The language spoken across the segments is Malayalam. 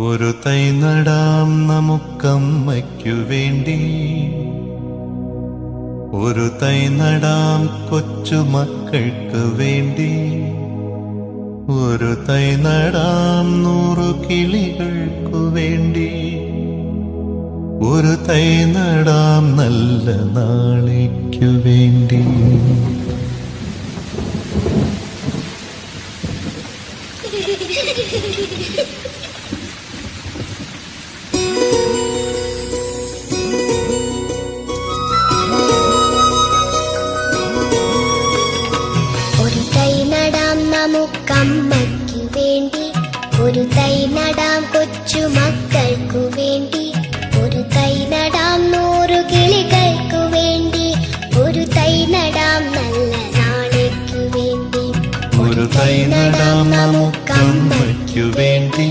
ഒരു തൈ നടാം നമുക്കമ്മയ്ക്കു വേണ്ടി, ഒരു തൈ നടാം കൊച്ചുമക്കൾക്ക് വേണ്ടി, ഒരു തൈ നടാം 100 കിളികൾക്കു വേണ്ടി, ഒരു തൈ നടാം നല്ല നാളേക്കു വേണ്ടി. ഒരു തൈ നടാം നമുക്കമ്മയ്ക്കു വേണ്ടി, ഒരു തൈ നടാം കൊച്ചുമക്കൾക്കു വേണ്ടി, ഒരു തൈ നടാം 100 കിളികൾക്കു വേണ്ടി, ഒരു തൈ നടാം നല്ല നാളേക്കു വേണ്ടി. ഒരു തൈ നടാം നമുക്കമ്മയ്ക്കു വേണ്ടി,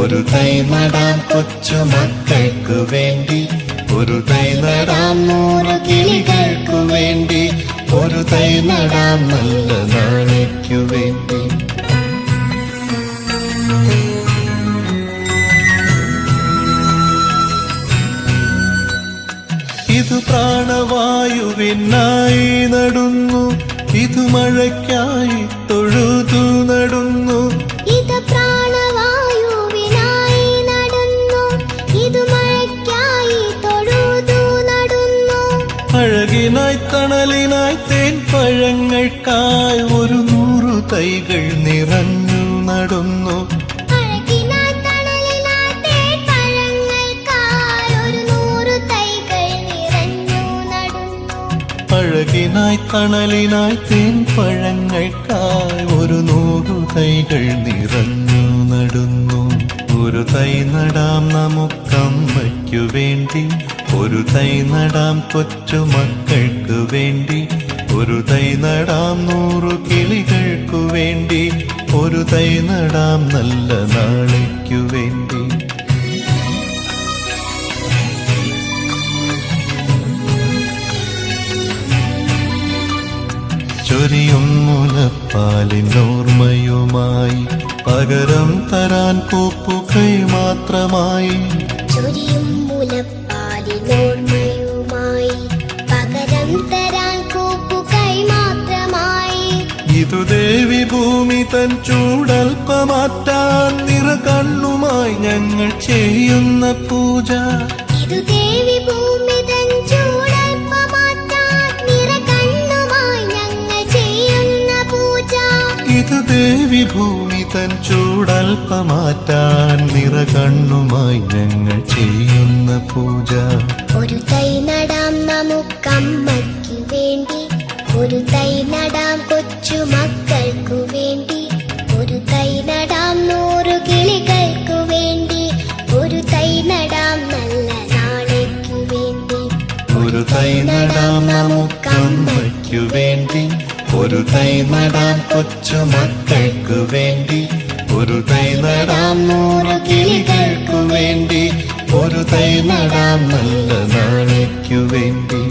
ഒരു തൈ നടാം കൊച്ചുമക്കൾക്കു വേണ്ടി, ഒരു തൈ നടാം 100 കിളികൾക്കു വേണ്ടി, ഒരു തൈ നടാം നല്ല നാളേക്കു വേണ്ടി. ഇത് പ്രാണവായുവിനായി നടുന്നു, ഇത് മഴയ്ക്കായി തൊഴുതു നടുന്നു, ഇത് പ്രാണവായുവിനായി നടുന്നു, ഇത് മഴയ്ക്കായി തൊഴുതു നടുന്നു. അഴകിനായി തണലിനായി തേൻ പഴങ്ങൾക്കായി 100 തൈകൾ നിറഞ്ഞു നടുന്നു, അഴകിനായി തണലിനായി തേൻ പഴങ്ങൾക്കായി 100 തൈകൾ നിറഞ്ഞു നടുന്നു. അഴകിനായി തണലിനായി തേൻ പഴങ്ങൾക്കായി 100 തൈകൾ നിറഞ്ഞു നടുന്നു. ഒരു തൈ നടാം നമുക്കമ്മയ്ക്കു വേണ്ടി, ഒരു തൈ നടാം കൊച്ചുമക്കൾക്ക് വേണ്ടി, ഒരു തൈ നടാം 100 കിളികൾക്കു വേണ്ടി, ഒരു തൈ നടാം നല്ല നാളേക്കു വേണ്ടി. ചൊരിയും മുലപ്പാലിനോർമ്മയുമായി പകരം തരാൻ കൂപ്പുകൈ മാത്രമായി, ചൊരിയും മുലപ്പാലിനോർമ്മയുമായി പകരം തരാൻ കൂപ്പുകൈ മാത്രമായി. ഇതു ദേവി ഭൂമി തൻ ചൂടൽപ്പമാറ്റാൻ നിറകണ്ണുമായി ഞങ്ങൾ ചെയ്യുന്ന പൂജ, ഇത് ദേവി ഭൂമി തൻ ചൂടൽപ്പമാറ്റാൻ നിറകണ്ണുമായി ഞങ്ങൾ ചെയ്യുന്ന പൂജ. ഇത് ദേവി ഭൂമി തൻ ചൂടൽപ്പമാറ്റാൻ നിറകണ്ണുമായി ഞങ്ങൾ ചെയ്യുന്ന പൂജ. ഒരു തൈ നടാം നമുക്കമ്മയ്ക്കു വേണ്ടി, ഒരു തൈ നടാം കൊച്ചുമക്കൾക്കു വേണ്ടി, ഒരു തൈ നടാം 100 കിളികൾക്കു വേണ്ടി, ഒരു തൈ നടാം നല്ല നാളേക്കു വേണ്ടി. ഒരു തൈ നടാം നമുക്കമ്മയ്ക്കു വേണ്ടി, ഒരു തൈ നടാം കൊച്ചുമക്കൾക്കു വേണ്ടി, ഒരു തൈ നടാം 100 കിളികൾക്കു വേണ്ടി, ഒരു തൈ നടാം നല്ല നാളേക്കു വേണ്ടി.